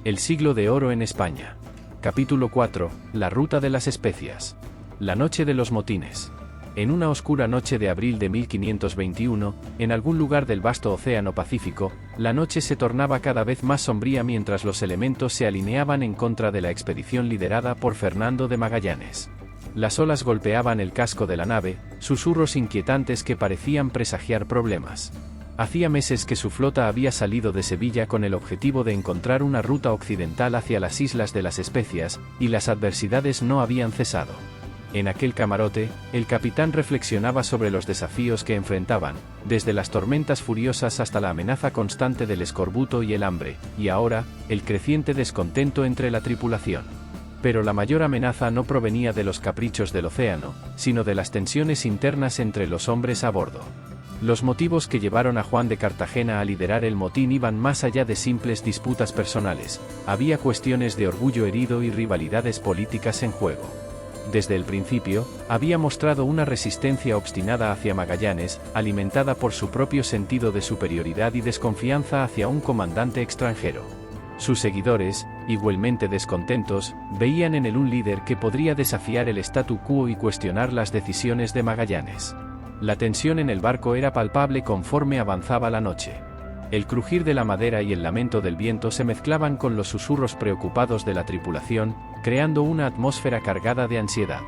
El siglo de oro en España. Capítulo 4. La ruta de las especias. La noche de los motines. En una oscura noche de abril de 1521, en algún lugar del vasto océano Pacífico, la noche se tornaba cada vez más sombría mientras los elementos se alineaban en contra de la expedición liderada por Fernando de Magallanes. Las olas golpeaban el casco de la nave, susurros inquietantes que parecían presagiar problemas. Hacía meses que su flota había salido de Sevilla con el objetivo de encontrar una ruta occidental hacia las Islas de las Especias, y las adversidades no habían cesado. En aquel camarote, el capitán reflexionaba sobre los desafíos que enfrentaban, desde las tormentas furiosas hasta la amenaza constante del escorbuto y el hambre, y ahora, el creciente descontento entre la tripulación. Pero la mayor amenaza no provenía de los caprichos del océano, sino de las tensiones internas entre los hombres a bordo. Los motivos que llevaron a Juan de Cartagena a liderar el motín iban más allá de simples disputas personales, había cuestiones de orgullo herido y rivalidades políticas en juego. Desde el principio, había mostrado una resistencia obstinada hacia Magallanes, alimentada por su propio sentido de superioridad y desconfianza hacia un comandante extranjero. Sus seguidores, igualmente descontentos, veían en él un líder que podría desafiar el statu quo y cuestionar las decisiones de Magallanes. La tensión en el barco era palpable conforme avanzaba la noche. El crujir de la madera y el lamento del viento se mezclaban con los susurros preocupados de la tripulación, creando una atmósfera cargada de ansiedad.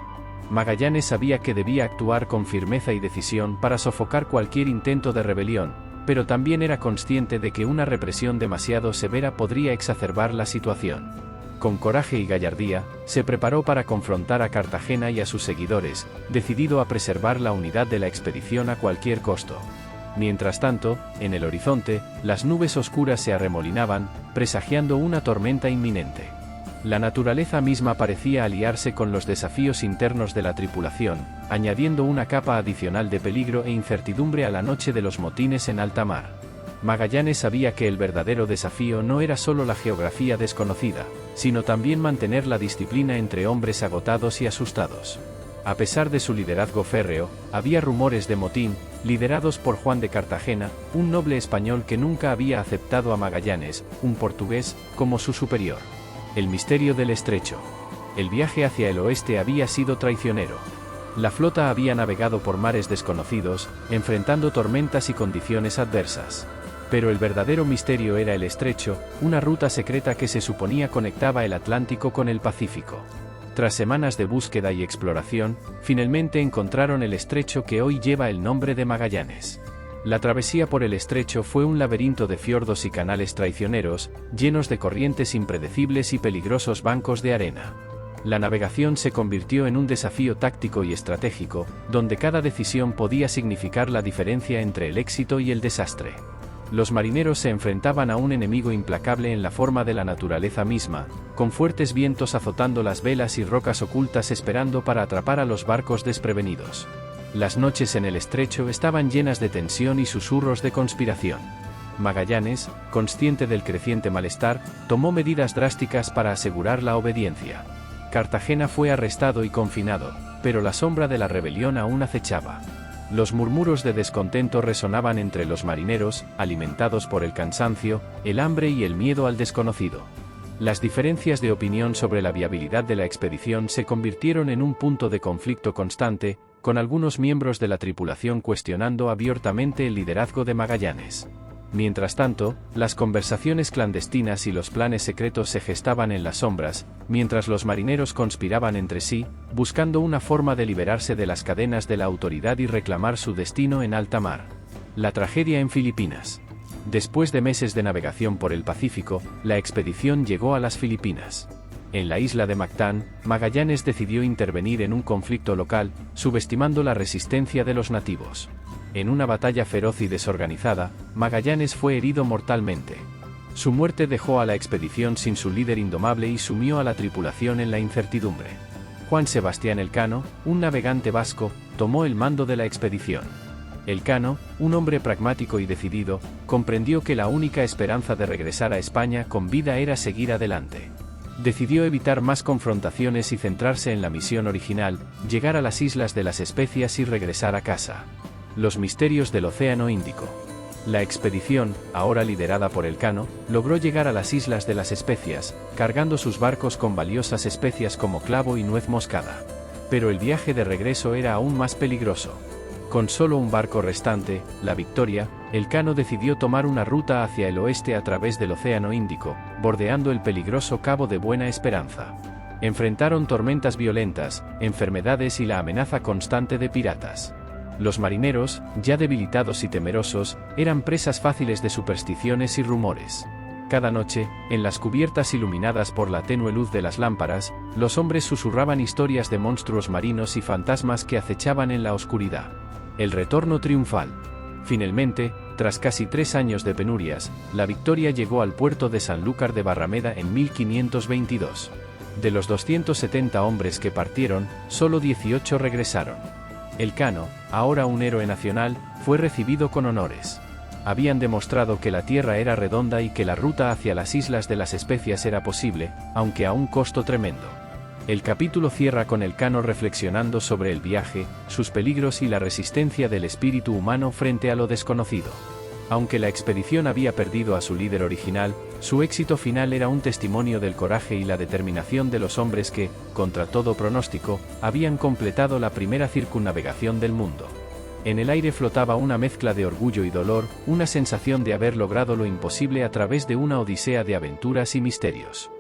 Magallanes sabía que debía actuar con firmeza y decisión para sofocar cualquier intento de rebelión, pero también era consciente de que una represión demasiado severa podría exacerbar la situación. Con coraje y gallardía, se preparó para confrontar a Cartagena y a sus seguidores, decidido a preservar la unidad de la expedición a cualquier costo. Mientras tanto, en el horizonte, las nubes oscuras se arremolinaban, presagiando una tormenta inminente. La naturaleza misma parecía aliarse con los desafíos internos de la tripulación, añadiendo una capa adicional de peligro e incertidumbre a la noche de los motines en alta mar. Magallanes sabía que el verdadero desafío no era solo la geografía desconocida, sino también mantener la disciplina entre hombres agotados y asustados. A pesar de su liderazgo férreo, había rumores de motín, liderados por Juan de Cartagena, un noble español que nunca había aceptado a Magallanes, un portugués, como su superior. El misterio del estrecho. El viaje hacia el oeste había sido traicionero. La flota había navegado por mares desconocidos, enfrentando tormentas y condiciones adversas. Pero el verdadero misterio era el estrecho, una ruta secreta que se suponía conectaba el Atlántico con el Pacífico. Tras semanas de búsqueda y exploración, finalmente encontraron el estrecho que hoy lleva el nombre de Magallanes. La travesía por el estrecho fue un laberinto de fiordos y canales traicioneros, llenos de corrientes impredecibles y peligrosos bancos de arena. La navegación se convirtió en un desafío táctico y estratégico, donde cada decisión podía significar la diferencia entre el éxito y el desastre. Los marineros se enfrentaban a un enemigo implacable en la forma de la naturaleza misma, con fuertes vientos azotando las velas y rocas ocultas esperando para atrapar a los barcos desprevenidos. Las noches en el estrecho estaban llenas de tensión y susurros de conspiración. Magallanes, consciente del creciente malestar, tomó medidas drásticas para asegurar la obediencia. Cartagena fue arrestado y confinado, pero la sombra de la rebelión aún acechaba. Los murmuros de descontento resonaban entre los marineros, alimentados por el cansancio, el hambre y el miedo al desconocido. Las diferencias de opinión sobre la viabilidad de la expedición se convirtieron en un punto de conflicto constante, con algunos miembros de la tripulación cuestionando abiertamente el liderazgo de Magallanes. Mientras tanto, las conversaciones clandestinas y los planes secretos se gestaban en las sombras, mientras los marineros conspiraban entre sí, buscando una forma de liberarse de las cadenas de la autoridad y reclamar su destino en alta mar. La tragedia en Filipinas. Después de meses de navegación por el Pacífico, la expedición llegó a las Filipinas. En la isla de Mactán, Magallanes decidió intervenir en un conflicto local, subestimando la resistencia de los nativos. En una batalla feroz y desorganizada, Magallanes fue herido mortalmente. Su muerte dejó a la expedición sin su líder indomable y sumió a la tripulación en la incertidumbre. Juan Sebastián Elcano, un navegante vasco, tomó el mando de la expedición. Elcano, un hombre pragmático y decidido, comprendió que la única esperanza de regresar a España con vida era seguir adelante. Decidió evitar más confrontaciones y centrarse en la misión original, llegar a las Islas de las Especias y regresar a casa. Los misterios del Océano Índico. La expedición, ahora liderada por Elcano, logró llegar a las Islas de las Especias, cargando sus barcos con valiosas especias como clavo y nuez moscada. Pero el viaje de regreso era aún más peligroso. Con solo un barco restante, la Victoria, Elcano decidió tomar una ruta hacia el oeste a través del Océano Índico, bordeando el peligroso Cabo de Buena Esperanza. Enfrentaron tormentas violentas, enfermedades y la amenaza constante de piratas. Los marineros, ya debilitados y temerosos, eran presas fáciles de supersticiones y rumores. Cada noche, en las cubiertas iluminadas por la tenue luz de las lámparas, los hombres susurraban historias de monstruos marinos y fantasmas que acechaban en la oscuridad. El retorno triunfal. Finalmente, tras casi 3 años de penurias, la Victoria llegó al puerto de Sanlúcar de Barrameda en 1522. De los 270 hombres que partieron, solo 18 regresaron. Elcano, ahora un héroe nacional, fue recibido con honores. Habían demostrado que la tierra era redonda y que la ruta hacia las Islas de las Especias era posible, aunque a un costo tremendo. El capítulo cierra con Elcano reflexionando sobre el viaje, sus peligros y la resistencia del espíritu humano frente a lo desconocido. Aunque la expedición había perdido a su líder original, su éxito final era un testimonio del coraje y la determinación de los hombres que, contra todo pronóstico, habían completado la primera circunnavegación del mundo. En el aire flotaba una mezcla de orgullo y dolor, una sensación de haber logrado lo imposible a través de una odisea de aventuras y misterios.